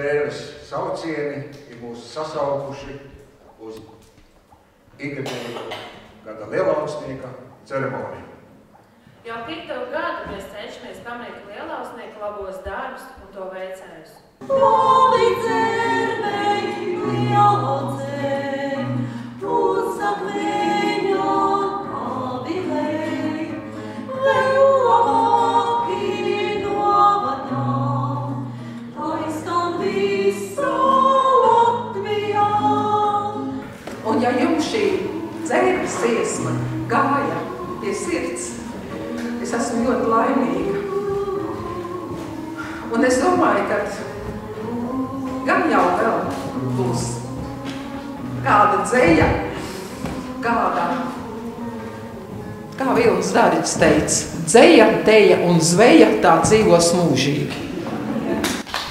tēves saucieni ir mūs sasaukuši uz ikgadēju gada lielausnieka ceremoniju. Jau 5. gadu mēs cenšamies pamanīt lielausnieka labos darbus un to veicējus. Labi dzērvei, lielaudzei, uzsakveņā, avilei, leju labāki novadā, lai skan visā Latvijā. Un ja jums šī dzērves iesma gāja pie sirds, es esmu ļoti laimīga. Un es domāju, ka gan jau vēl būs kāda dzeja, kāda, kā Vilnis Dārģis teica, dzeja, deja un zveja tā dzīvos mūžīgi.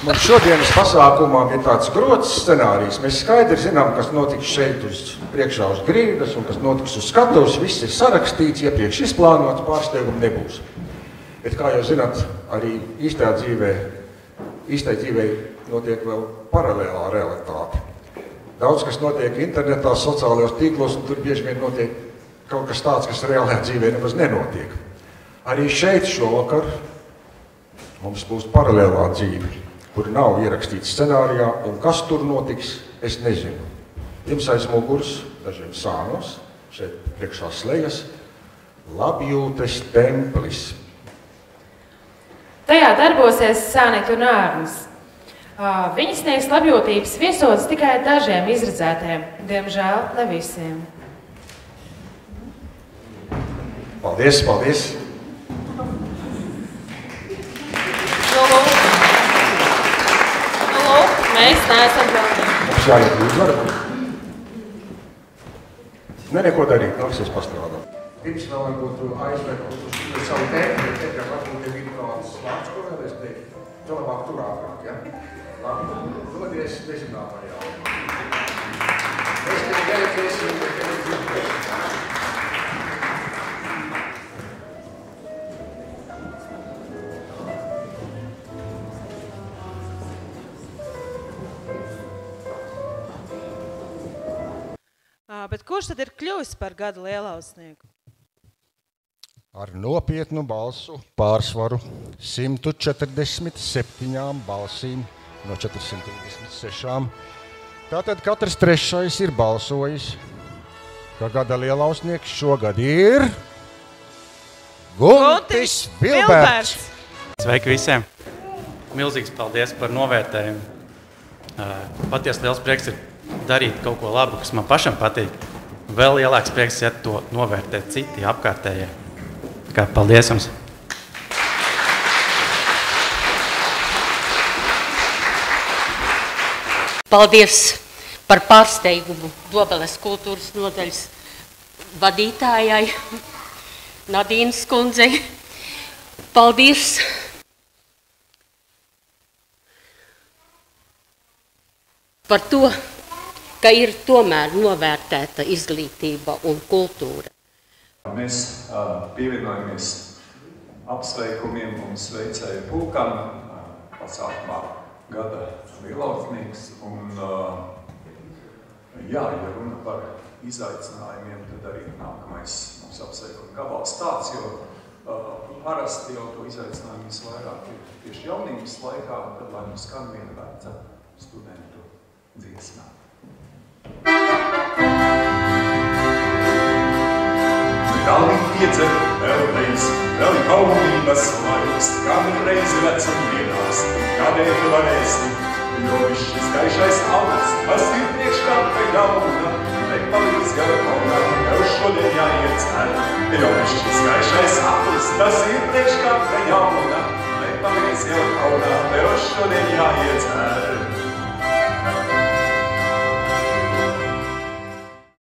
Mums šodienas pasākumā ir tāds grots scenārijs. Mēs skaidri zinām, kas notiks šeit uz priekšā uz grīdas un kas notiks uz skatuves. Viss ir sarakstīts, iepriekš izplānots, pārsteigumu nebūs. Bet, kā jau zināt, arī īstai dzīvē notiek vēl paralēlā realitāte. Daudz, kas notiek internetā, sociālajos tīklos, un tur bieži vien notiek kaut kas tāds, kas reālajā dzīvē nemaz nenotiek. Arī šeit šovakar mums būs paralēlā dzīve, kur nav ierakstīts scenārijā, un kas tur notiks, es nezinu. Jums aiz muguras, dažiem sānos, šeit priekšā slejas, labjūtes templis. Tajā darbosies Sānita un Ārnis. Viņi sniegs labjūtības viesotas tikai dažiem izredzētiem, diemžēl ne visiem. Paldies, paldies! Nu, lūk, mēs neesam galveni. Mums jāiet līdz varam. Neko darīt, nāksies pastrādāt. Pirms vēl varbūt aizvērkt uz savu tēmu, bet varbūt ir kāds vārds, ko vēlēs teikt. To labāk tur ātrāk, ja? Labi, dodies nezināmajā. Mēs tevi vērķēsim, bet tevi dzirdēsim. Bet kurš tad ir kļuvis par gada lielausnieku? Ar nopietnu balsu pārsvaru 147 balsīm no 426. Tātad katrs trešais ir balsojis, ka gada lielausnieks šogad ir Guntis Vilberts. Sveiki visiem! Milzīgs paldies par novērtējumu. Patiesi liels prieks ir darīt kaut ko labu, kas man pašam patīk. Vēl lielāks prieks, ja to novērtē citi apkārtējie. Kā paldies jums! Paldies par pārsteigumu Dobeles kultūras nodaļas vadītājai Nadīnas kundzei. Paldies! Par to, ka ir tomēr novērtēta izglītība un kultūra. Mēs pievienojamies apsveikumiem un sveicēju pulkam pasākumā gada lielausnieks. Un, ja runa par izaicinājumiem, tad arī nākamais mums apsveikuma gabals tāds, jo parasti jau to izaicinājumu visvairāk ir tieši jaunības laikā, tad lai mums skan viena veca studentu dziesmā. Vēl piedzer, vēl reiz, vēl kaunības laiks, kādu reizi vecam dienās, kādēļ tu varēsi, jo viss šis gaišais augs, kas ir priekškā pa jauna, nepalīdz gara kaunā, tev šodien jāiet cer. Jo viss šis gaišais augs, kas ir priekškā pa jauna, nepalīdz gara kaunā, tev šodien jāiet cer.